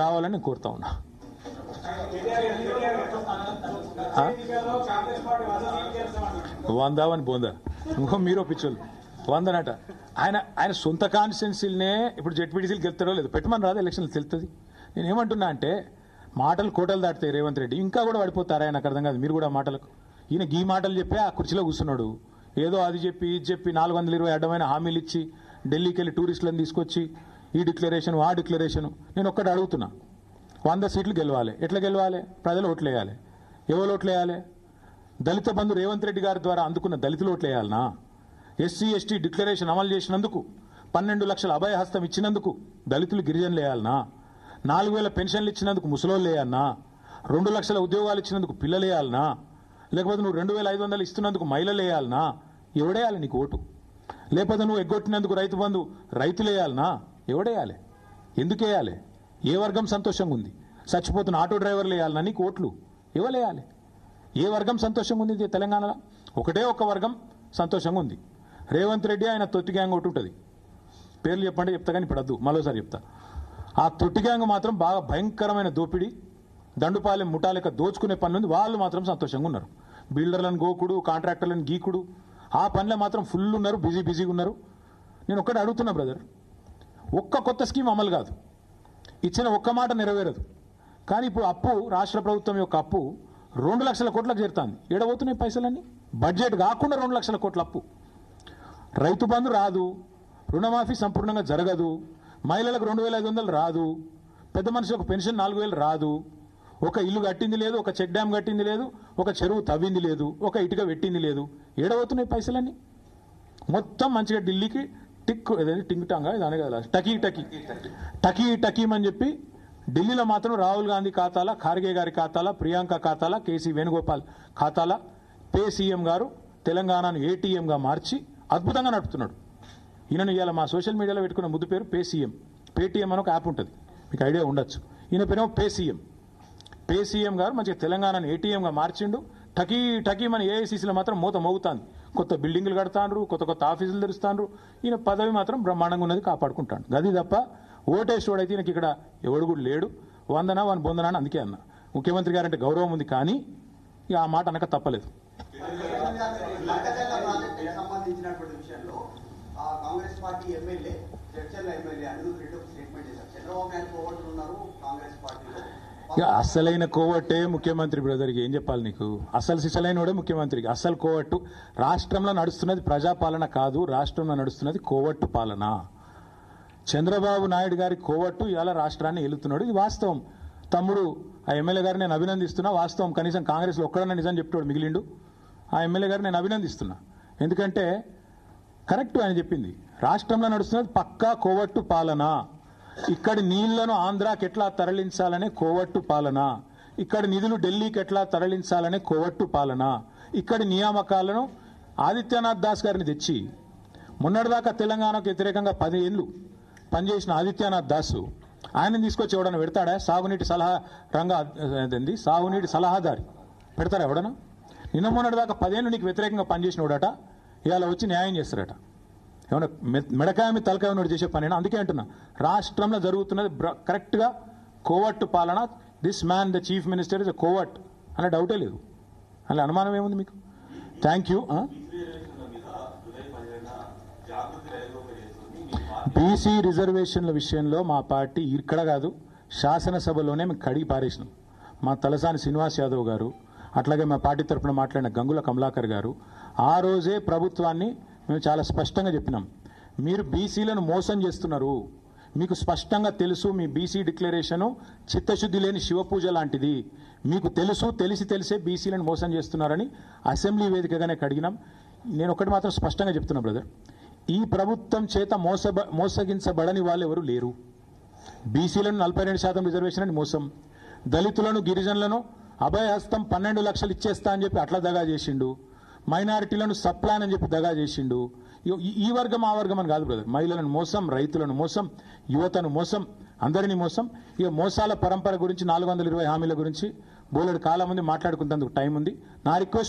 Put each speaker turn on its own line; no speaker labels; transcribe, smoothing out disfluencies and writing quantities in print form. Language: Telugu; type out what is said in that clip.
రావాలని కోరుతా ఉన్నా. వందావని బోందా ఇంకో మీరు పిచ్చోళ్ళు వందనట. ఆయన సొంత కాన్స్టిట్యున్సీలనే ఇప్పుడు జెడ్పీటీసీలు గెలుతారో లేదు పెట్టమని రాదు, ఎలక్షన్లు తెలుస్తుంది. నేను ఏమంటున్నా అంటే మాటలు కోటలు దాటుతాయి. రేవంత్ రెడ్డి ఇంకా కూడా పడిపోతారా? నాకు అర్థం కాదు. మీరు కూడా మాటలకు ఈయన ఈ మాటలు చెప్పి ఆ కుర్చీలో కూర్చున్నాడు. ఏదో అది చెప్పి ఇది చెప్పి 420 అడ్డమైన హామీలు ఇచ్చి ఢిల్లీకి వెళ్ళి టూరిస్టులను తీసుకొచ్చి ఈ డిక్లరేషన్ ఆ డిక్లరేషన్. నేను ఒక్కటి అడుగుతున్నా, 100 సీట్లు గెలవాలి. ఎట్లా గెలవాలి? ప్రజలు ఓట్లు వేయాలి. ఎవరు ఓట్లు వేయాలి? దళిత బంధు రేవంత్ రెడ్డి గారి ద్వారా అందుకున్న దళితులు ఓట్లు వేయాలనా? ఎస్సీ ఎస్టీ డిక్లరేషన్ అమలు చేసినందుకు 12 లక్షల అభయ హస్తం ఇచ్చినందుకు దళితులు గిరిజనులు వేయాలనా? 4000 పెన్షన్లు ఇచ్చినందుకు ముసలోళ్ళు వేయాలనా? 2 లక్షల ఉద్యోగాలు ఇచ్చినందుకు పిల్లలు వేయాలనా? లేకపోతే నువ్వు 2500 ఇస్తున్నందుకు మహిళలు వేయాలనా? ఎవడేయాలి నీకు ఓటు? లేకపోతే నువ్వు ఎగ్గొట్టినందుకు రైతు బంధు రైతులు వేయాలనా? ఎవడేయాలి? ఎందుకు వేయాలి? ఏ వర్గం సంతోషంగా ఉంది? చచ్చిపోతున్న ఆటో డ్రైవర్లు వేయాలనా నీకు ఓట్లు? ఎవరేయాలి? ఏ వర్గం సంతోషంగా ఉంది తెలంగాణలో? ఒకటే ఒక వర్గం సంతోషంగా ఉంది. రేవంత్ రెడ్డి ఆయన తొట్టి గ్యాంగ్ ఒకటి ఉంటుంది. పేర్లు చెప్పండి, చెప్తా కానీ ఇప్పుడు వద్దు, మరోసారి చెప్తా. ఆ తొట్టి గ్యాంగ్ మాత్రం బాగా భయంకరమైన దోపిడీ, దండుపాలెం ముఠాలెక్క దోచుకునే పని ఉంది. వాళ్ళు మాత్రం సంతోషంగా ఉన్నారు. బిల్డర్లను గోకుడు, కాంట్రాక్టర్లను గీకుడు, ఆ పనిలో మాత్రం ఫుల్ ఉన్నారు, బిజీగా ఉన్నారు. నేను ఒక్కటి అడుగుతున్నా బ్రదర్, ఒక్క కొత్త స్కీమ్ అమలు కాదు, ఇచ్చిన ఒక్క మాట నెరవేరదు. కానీ ఇప్పుడు అప్పు, రాష్ట్ర ప్రభుత్వం యొక్క అప్పు 2 లక్షల కోట్లకు చేరుతుంది. ఏడబోతున్నాయి పైసలన్నీ? బడ్జెట్ కాకుండా 2 లక్షల కోట్ల అప్పు. రైతు బంధు రాదు, రుణమాఫీ సంపూర్ణంగా జరగదు, మహిళలకు 2500 రాదు, పెద్ద మనిషికి పెన్షన్ 4000 రాదు, ఒక ఇల్లు కట్టింది లేదు, ఒక చెక్ డ్యామ్ కట్టింది లేదు, ఒక చెరువు తవ్వింది లేదు, ఒక ఇటుక పెట్టింది లేదు. ఏడబోతున్నాయి పైసలన్నీ? మొత్తం మంచిగా ఢిల్లీకి టింగ్ టాంగా దాని కదా టకీ అని చెప్పి ఢిల్లీలో మాత్రం రాహుల్ గాంధీ ఖాతాల, ఖార్గే గారి ఖాతాల, ప్రియాంక ఖాతాల, కేసీ వేణుగోపాల్ ఖాతాల పే సీఎం గారు తెలంగాణను ఏటీఎంగా మార్చి అద్భుతంగా నడుపుతున్నాడు. ఈయనను ఇవాళ మా సోషల్ మీడియాలో పెట్టుకున్న ముద్దు పేరు పే సీఎం. పేటీఎం అని ఒక యాప్ ఉంటుంది, మీకు ఐడియా ఉండొచ్చు. ఈయన పేరేమో పే సీఎం. పే సీఎం గారు మంచిగా తెలంగాణను ఏటీఎంగా మార్చిండు. టకీ మన ఏఐసీసీలో మాత్రం మూత మోగుతాంది. కొత్త బిల్డింగ్లు కడతాండ్రు, కొత్త ఆఫీసులు తెరుస్తాండ్రు. ఈయన పదవి మాత్రం బ్రహ్మాండంగా ఉన్నది, కాపాడుకుంటాడు. గది తప్ప ఓటేసేవాడైతే ఈయనకి ఇక్కడ ఎవడు కూడా లేడు. వందనా వన్ బొందనా అని అందుకే అన్న. ముఖ్యమంత్రి గారంటే గౌరవం ఉంది, కానీ ఇక ఆ మాట అనక తప్పలేదు.
కాంగ్రెస్ పార్టీ ఎమ్మెల్యే చర్చల ఎమ్మెల్యే రెండు స్టేట్మెంట్ చేశారు. చంద్రబాబు నాయుడు కోవట్లు ఉన్నారు కాంగ్రెస్ పార్టీలో.
ఇక అసలైన కోవట్టే ముఖ్యమంత్రి బ్రదర్కి ఏం చెప్పాలి నీకు? అసలు సిసలైనోడే ముఖ్యమంత్రికి. అసలు కోవట్టు రాష్ట్రంలో నడుస్తున్నది ప్రజాపాలన కాదు, రాష్ట్రంలో నడుస్తున్నది కోవట్టు పాలన. చంద్రబాబు నాయుడు గారి కోవట్టు ఇవాళ రాష్ట్రాన్ని ఏలుతున్నాడు. ఇది వాస్తవం. తమ్ముడు ఆ ఎమ్మెల్యే గారిని నేను అభినందిస్తున్నా. వాస్తవం, కనీసం కాంగ్రెస్లో ఒక్కడన్నా నిజం చెప్తాడు మిగిలిండు. ఆ ఎమ్మెల్యే గారిని నేను అభినందిస్తున్నా. ఎందుకంటే కరెక్ట్ ఆయన చెప్పింది. రాష్ట్రంలో నడుస్తున్నది పక్కా కోవట్టు పాలన. ఇక్కడి నీళ్లను ఆంధ్రాకి ఎట్లా తరలించాలనే కోవట్టు పాలన, ఇక్కడి నిధులు ఢిల్లీకి ఎట్లా తరలించాలనే కోవట్టు పాలన, ఇక్కడి నియామకాలను ఆదిత్యనాథ్ దాస్ గారిని తెచ్చి మొన్నటిదాకా తెలంగాణకు వ్యతిరేకంగా 10 ఏళ్ళు పనిచేసిన ఆదిత్యనాథ్ దాసు ఆయన తీసుకొచ్చి ఎవడన్నా పెడతాడా? సాగునీటి సలహాదారి పెడతారా ఎవడన్నా? నిన్న మొన్నటిదాకా 10 ఏళ్ళు నీకు వ్యతిరేకంగా పనిచేసినోడట ఇవాళ వచ్చి న్యాయం చేస్తారట. ఏమన్నా మెడకాయ తలకాయ ఉన్నట్టు చేసే పని. అందుకే అంటున్నా, రాష్ట్రంలో జరుగుతున్నది కరెక్ట్గా కోవట్టు పాలన. This man the chief minister is a coward అనే డౌటే లేదు. అలా అనుమానం ఏముంది మీకు? Thank you. బీసీ రిజర్వేషన్ల విషయంలో మా పార్టీ ఇక్కడ కాదు, శాసనసభలోనే మేము కడిగి పారేసినాం. మా తలసాని శ్రీనివాస్ యాదవ్ గారు, అట్లాగే మా పార్టీ తరఫున మాట్లాడిన గంగుల కమలాకర్ గారు ఆ రోజే ప్రభుత్వాన్ని మేము చాలా స్పష్టంగా చెప్పినాం. మీరు బీసీలను మోసం చేస్తున్నారు, మీకు స్పష్టంగా తెలుసు. మీ బీసీ డిక్లరేషను చిత్తశుద్ధి లేని శివపూజ లాంటిది. మీకు తెలిసే బీసీలను మోసం చేస్తున్నారని అసెంబ్లీ వేదికగానే కడిగినాం. నేను ఒకటి మాత్రం స్పష్టంగా చెప్తున్నా బ్రదర్, ఈ ప్రభుత్వం చేత మోసగించబడని వాళ్ళు ఎవరు లేరు. బీసీలను 42% రిజర్వేషన్ అని మోసం, దళితులను గిరిజనులను అభయహస్తం 12 లక్షలు ఇచ్చేస్తా అని చెప్పి అట్లా దగా చేసిండు, మైనారిటీలను సప్లాన్ అని చెప్పి దగా చేసిండు. ఈ వర్గం ఆ వర్గం అని కాదు బ్రదర్. మహిళలను మోసం, రైతులను మోసం, యువతను మోసం, అందరినీ మోసం. ఇక మోసాల పరంపర గురించి 420 హామీల గురించి బోలెడు కాలం ఉంది, మాట్లాడుకుంటేందుకు టైం ఉంది. నా రిక్వెస్ట్